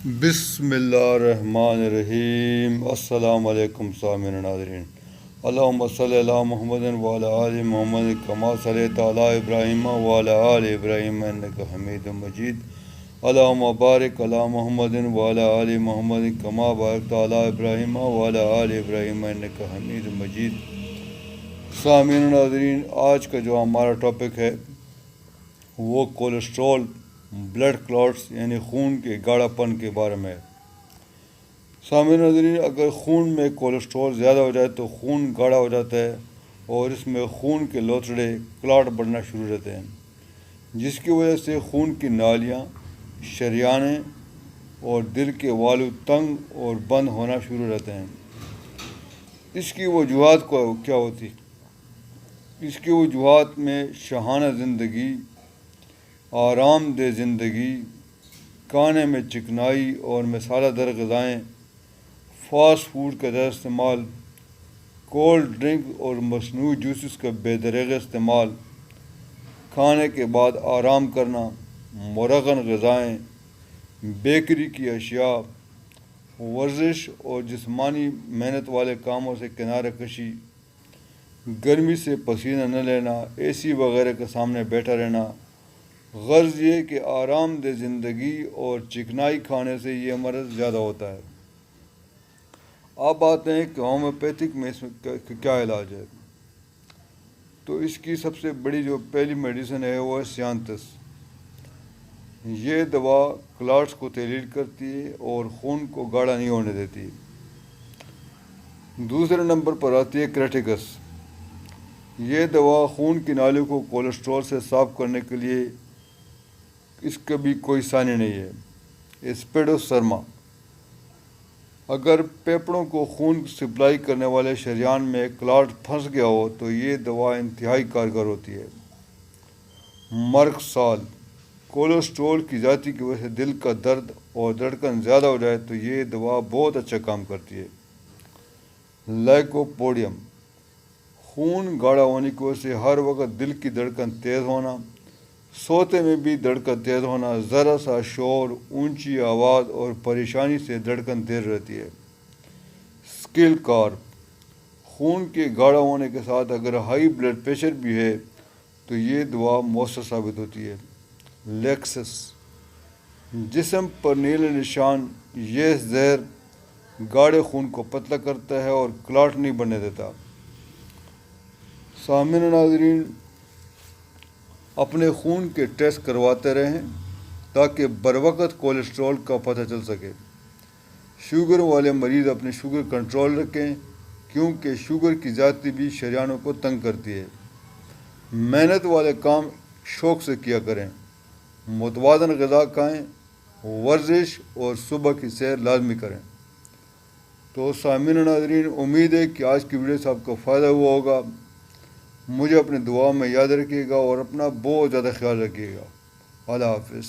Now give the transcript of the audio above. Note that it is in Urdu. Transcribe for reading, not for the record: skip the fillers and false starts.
بسم اللہ الرحمن الرحیم۔ السلام علیکم سامعین ناظرین، اللہم صلی علی محمد وعلی آل محمد کما صلیت علی ابراہیم وعلی آل ابراہیم انک حمید مجید، اللہم بارک علی محمد وعلی آل محمد کما بارکت علی ابراہیم وعلی آل ابراہیم انک حمید مجید۔ سامعین ناظرین، آج کا جو ہمارا ٹاپک ہے وہ کولیسٹرول، بلڈ کلاٹس یعنی خون کے گاڑھا پن کے بارے میں۔ سامعین ناظرین، اگر خون میں کولیسٹرول زیادہ ہو جائے تو خون گاڑھا ہو جاتا ہے اور اس میں خون کے لوتھڑے کلاٹ بڑھنا شروع رہتے ہیں، جس کی وجہ سے خون کی نالیاں، شریانیں اور دل کے والو تنگ اور بند ہونا شروع رہتے ہیں۔ اس کی وجوہات کیا ہوتی؟ اس کی وجوہات میں شاہانہ زندگی، آرام دہ زندگی، کھانے میں چکنائی اور مسالہ دار غذائیں، فاسٹ فوڈ کا زیادہ استعمال، کولڈ ڈرنک اور مصنوعی جوسز کا بے دریغ استعمال، کھانے کے بعد آرام کرنا، مرغن غذائیں، بیکری کی اشیاء، ورزش اور جسمانی محنت والے کاموں سے کنارہ کشی، گرمی سے پسینہ نہ لینا، اے سی وغیرہ کے سامنے بیٹھا رہنا۔ غرض یہ کہ آرام دہ زندگی اور چکنائی کھانے سے یہ مرض زیادہ ہوتا ہے۔ اب آتے ہیں کہ ہومیوپیتھک میں اس میں کیا علاج ہے۔ تو اس کی سب سے بڑی جو پہلی میڈیسن ہے وہ ہے سیانتس۔ یہ دوا کلاٹس کو تحلیل کرتی ہے اور خون کو گاڑھا نہیں ہونے دیتی۔ دوسرے نمبر پر آتی ہے کریٹیکس۔ یہ دوا خون کی نالیوں کو کولیسٹرول سے صاف کرنے کے لیے، اس کا بھی کوئی ثانی نہیں ہے۔ اسپیڈوسرما۔ اگر پھیپھڑوں کو خون سپلائی کرنے والے شریان میں کلاٹ پھنس گیا ہو تو یہ دوا انتہائی کارگر ہوتی ہے۔ مرگ سال۔ کولیسٹرول کی زیادتی کی وجہ سے دل کا درد اور دھڑکن زیادہ ہو جائے تو یہ دوا بہت اچھا کام کرتی ہے۔ لائکوپوڈیم۔ خون گاڑھا ہونے کی وجہ سے ہر وقت دل کی دھڑکن تیز ہونا، سوتے میں بھی دھڑکن تیز ہونا، ذرا سا شور، اونچی آواز اور پریشانی سے دھڑکن تیز رہتی ہے۔ اسکیل کارپ۔ خون کے گاڑھا ہونے کے ساتھ اگر ہائی بلڈ پریشر بھی ہے تو یہ دوا مؤثر ثابت ہوتی ہے۔ لیکسس۔ جسم پر نیلے نشان۔ یہ زہر گاڑھے خون کو پتلا کرتا ہے اور کلاٹ نہیں بننے دیتا۔ سامعین ناظرین، اپنے خون کے ٹیسٹ کرواتے رہیں تاکہ بروقت کولیسٹرول کا پتہ چل سکے۔ شوگر والے مریض اپنی شوگر کنٹرول رکھیں کیونکہ شوگر کی زیادتی بھی شریانوں کو تنگ کرتی ہے۔ محنت والے کام شوق سے کیا کریں، متوازن غذا کھائیں، ورزش اور صبح کی سیر لازمی کریں۔ تو سامعین ناظرین، امید ہے کہ آج کی ویڈیو سے آپ کو فائدہ ہوا ہوگا۔ مجھے اپنے دعا میں یاد رکھیے گا اور اپنا بہت زیادہ خیال رکھیے گا۔ اللہ حافظ۔